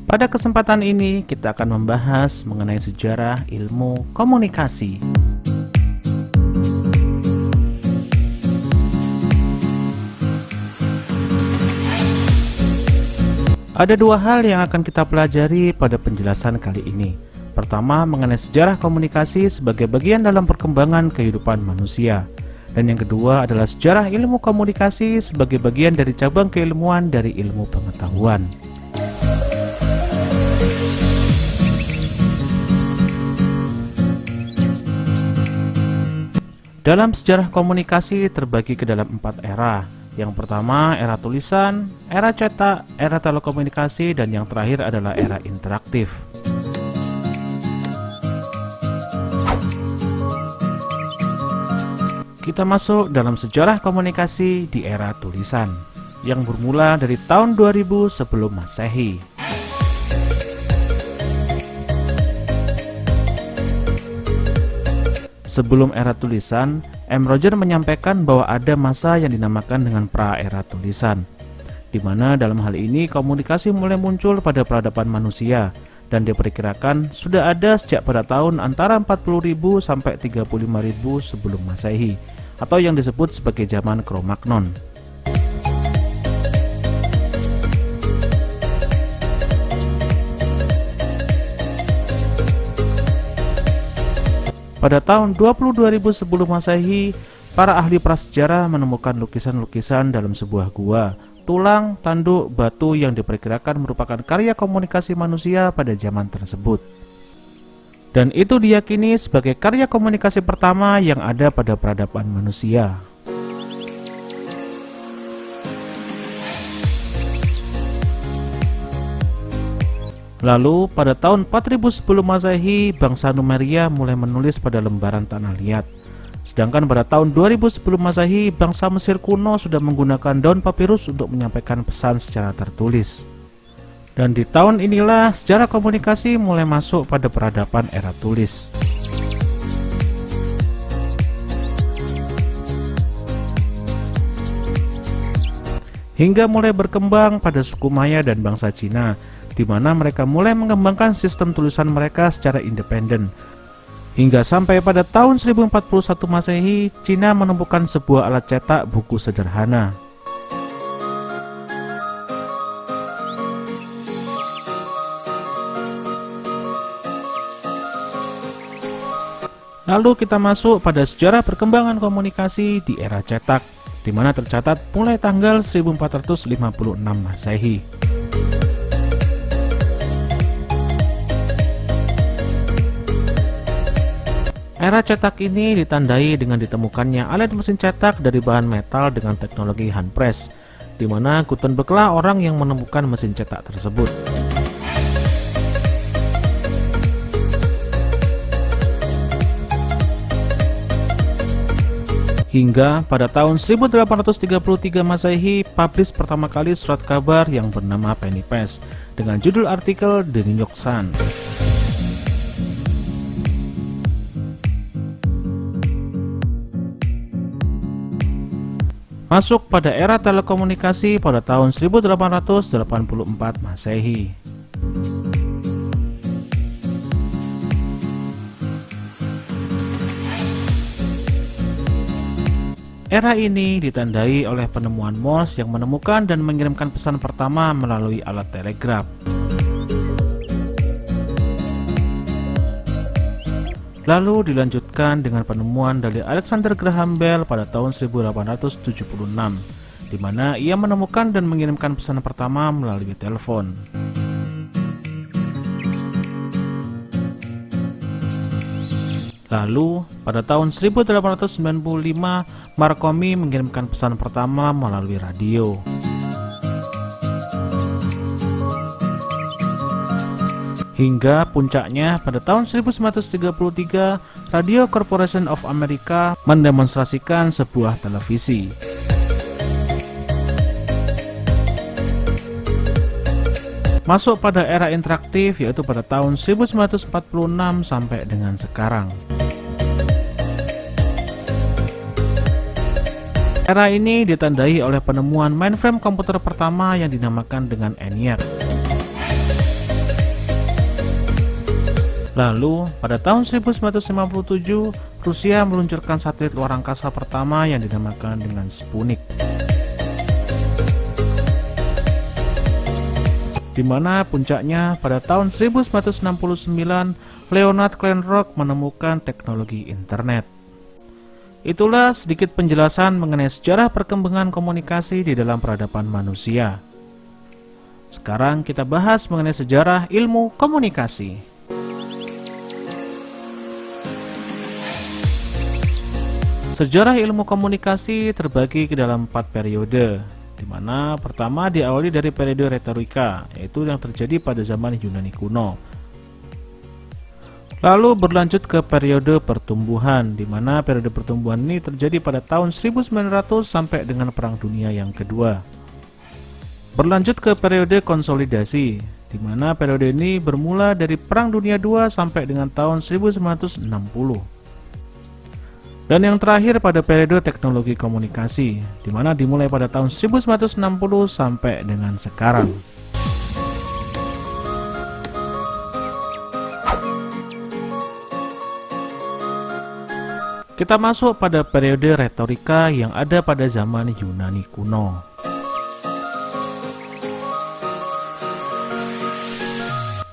Pada kesempatan ini kita akan membahas mengenai sejarah ilmu komunikasi. Ada dua hal yang akan kita pelajari pada penjelasan kali ini. Pertama, mengenai sejarah komunikasi sebagai bagian dalam perkembangan kehidupan manusia. Dan yang kedua adalah sejarah ilmu komunikasi sebagai bagian dari cabang keilmuan dari ilmu pengetahuan. Dalam sejarah komunikasi terbagi ke dalam 4 era. Yang pertama era tulisan, era cetak, era telekomunikasi, dan yang terakhir adalah era interaktif. Kita masuk dalam sejarah komunikasi di era tulisan, yang bermula dari tahun 2000 sebelum Masehi. Sebelum era tulisan, M. Roger menyampaikan bahwa ada masa yang dinamakan dengan pra-era tulisan, di mana dalam hal ini komunikasi mulai muncul pada peradaban manusia, dan diperkirakan sudah ada sejak pada tahun antara 40.000 sampai 35.000 sebelum Masehi, atau yang disebut sebagai zaman Cro-Magnon. Pada tahun 22.000 sebelum Masehi, para ahli prasejarah menemukan lukisan-lukisan dalam sebuah gua, tulang, tanduk, batu yang diperkirakan merupakan karya komunikasi manusia pada zaman tersebut. Dan itu diyakini sebagai karya komunikasi pertama yang ada pada peradaban manusia. Lalu pada tahun 4000 sebelum Masehi, bangsa Numeria mulai menulis pada lembaran tanah liat. Sedangkan pada tahun 2000 sebelum Masehi, bangsa Mesir kuno sudah menggunakan daun papirus untuk menyampaikan pesan secara tertulis. Dan di tahun inilah sejarah komunikasi mulai masuk pada peradaban era tulis. Hingga mulai berkembang pada suku Maya dan bangsa Cina, di mana mereka mulai mengembangkan sistem tulisan mereka secara independen. Hingga sampai pada tahun 1041 Masehi, Cina menemukan sebuah alat cetak buku sederhana. Lalu kita masuk pada sejarah perkembangan komunikasi di era cetak, di mana tercatat mulai tanggal 1456 Masehi. Era cetak ini ditandai dengan ditemukannya alat mesin cetak dari bahan metal dengan teknologi hand press, di mana Gutenberg-lah orang yang menemukan mesin cetak tersebut. Hingga pada tahun 1833 Masehi, publish pertama kali surat kabar yang bernama Penny Press dengan judul artikel The New York Sun. Masuk pada era telekomunikasi pada tahun 1884 Masehi. Era ini ditandai oleh penemuan Morse yang menemukan dan mengirimkan pesan pertama melalui alat telegraf. Lalu dilanjutkan dengan penemuan dari Alexander Graham Bell pada tahun 1876, di mana ia menemukan dan mengirimkan pesan pertama melalui telepon. Lalu, pada tahun 1895, Marconi mengirimkan pesan pertama melalui radio. Hingga puncaknya pada tahun 1933, Radio Corporation of America mendemonstrasikan sebuah televisi. Masuk pada era interaktif, yaitu pada tahun 1946 sampai dengan sekarang. Era ini ditandai oleh penemuan mainframe komputer pertama yang dinamakan dengan ENIAC. Lalu, pada tahun 1957, Rusia meluncurkan satelit luar angkasa pertama yang dinamakan dengan Sputnik. Di mana puncaknya pada tahun 1969, Leonard Kleinrock menemukan teknologi internet. Itulah sedikit penjelasan mengenai sejarah perkembangan komunikasi di dalam peradaban manusia. Sekarang kita bahas mengenai sejarah ilmu komunikasi. Sejarah ilmu komunikasi terbagi ke dalam 4 periode, di mana pertama diawali dari periode retorika, yaitu yang terjadi pada zaman Yunani kuno. Lalu berlanjut ke periode pertumbuhan, di mana periode pertumbuhan ini terjadi pada tahun 1900 sampai dengan Perang Dunia yang kedua. Berlanjut ke periode konsolidasi, di mana periode ini bermula dari Perang Dunia II sampai dengan tahun 1960. Dan yang terakhir pada periode teknologi komunikasi, di mana dimulai pada tahun 1960 sampai dengan sekarang. Kita masuk pada periode retorika yang ada pada zaman Yunani kuno.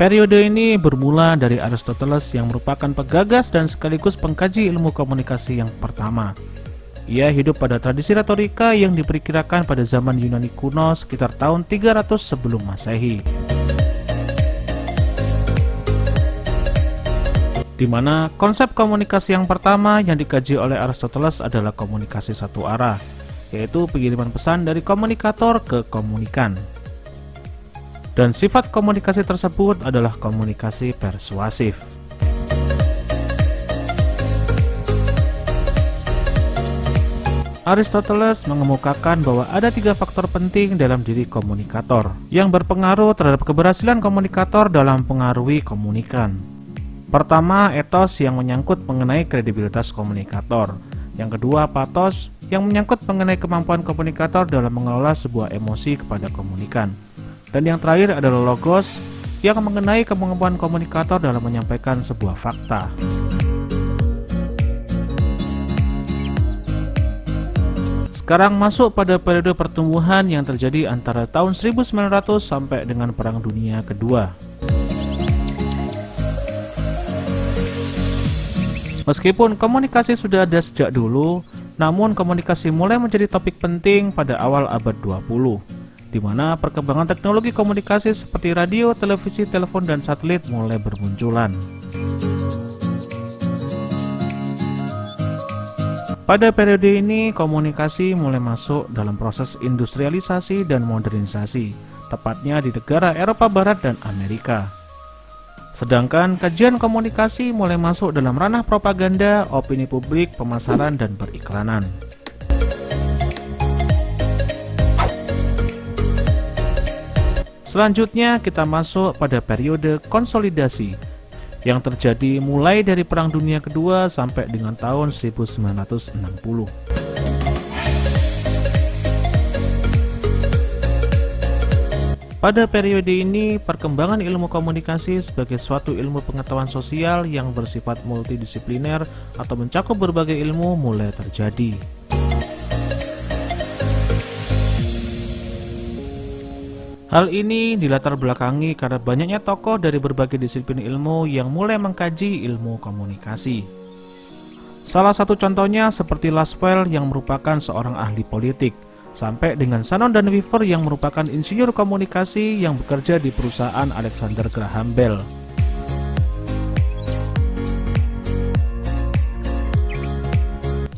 Periode ini bermula dari Aristoteles yang merupakan penggagas dan sekaligus pengkaji ilmu komunikasi yang pertama. Ia hidup pada tradisi retorika yang diperkirakan pada zaman Yunani kuno sekitar tahun 300 sebelum Masehi. Di mana konsep komunikasi yang pertama yang dikaji oleh Aristoteles adalah komunikasi satu arah, yaitu pengiriman pesan dari komunikator ke komunikan. Dan sifat komunikasi tersebut adalah komunikasi persuasif. Aristoteles mengemukakan bahwa ada 3 faktor penting dalam diri komunikator yang berpengaruh terhadap keberhasilan komunikator dalam mempengaruhi komunikan. Pertama, etos yang menyangkut mengenai kredibilitas komunikator. Yang kedua, pathos yang menyangkut mengenai kemampuan komunikator dalam mengelola sebuah emosi kepada komunikan. Dan yang terakhir adalah logos yang mengenai kemampuan komunikator dalam menyampaikan sebuah fakta. Sekarang masuk pada periode pertumbuhan yang terjadi antara tahun 1900 sampai dengan Perang Dunia Kedua. Meskipun komunikasi sudah ada sejak dulu, namun komunikasi mulai menjadi topik penting pada awal abad 20. Di mana perkembangan teknologi komunikasi seperti radio, televisi, telepon, dan satelit mulai bermunculan. Pada periode ini, komunikasi mulai masuk dalam proses industrialisasi dan modernisasi, tepatnya di negara Eropa Barat dan Amerika. Sedangkan kajian komunikasi mulai masuk dalam ranah propaganda, opini publik, pemasaran, dan periklanan. Selanjutnya kita masuk pada periode konsolidasi yang terjadi mulai dari Perang Dunia Kedua sampai dengan tahun 1960. Pada periode ini, perkembangan ilmu komunikasi sebagai suatu ilmu pengetahuan sosial yang bersifat multidisipliner atau mencakup berbagai ilmu mulai terjadi. Hal ini dilatar belakangi karena banyaknya tokoh dari berbagai disiplin ilmu yang mulai mengkaji ilmu komunikasi. Salah satu contohnya seperti Lasswell yang merupakan seorang ahli politik, sampai dengan Shannon dan Weaver yang merupakan insinyur komunikasi yang bekerja di perusahaan Alexander Graham Bell.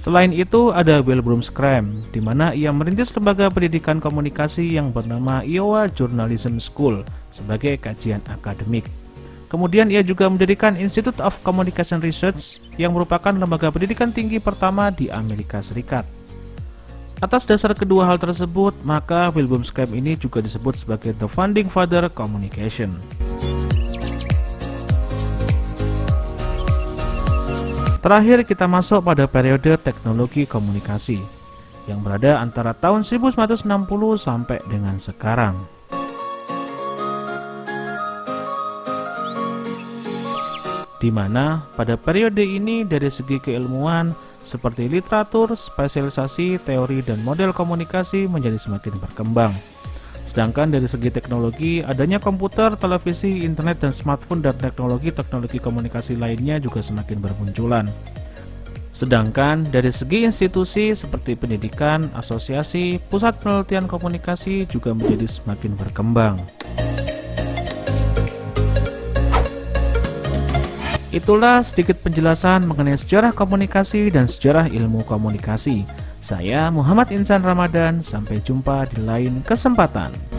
Selain itu ada Wilbur Scram, di mana ia merintis lembaga pendidikan komunikasi yang bernama Iowa Journalism School sebagai kajian akademik. Kemudian ia juga mendirikan Institute of Communication Research yang merupakan lembaga pendidikan tinggi pertama di Amerika Serikat. Atas dasar kedua hal tersebut, maka Wilbur Scram ini juga disebut sebagai The Founding Father Communication. Terakhir kita masuk pada periode teknologi komunikasi yang berada antara tahun 1960 sampai dengan sekarang. di mana pada periode ini dari segi keilmuan seperti literatur, spesialisasi, teori, dan model komunikasi menjadi semakin berkembang. Sedangkan dari segi teknologi, adanya komputer, televisi, internet, dan smartphone dan teknologi komunikasi lainnya juga semakin bermunculan. Sedangkan dari segi institusi seperti pendidikan, asosiasi, pusat penelitian komunikasi juga menjadi semakin berkembang. Itulah sedikit penjelasan mengenai sejarah komunikasi dan sejarah ilmu komunikasi. Saya Muhammad Insan Ramadan, sampai jumpa di lain kesempatan.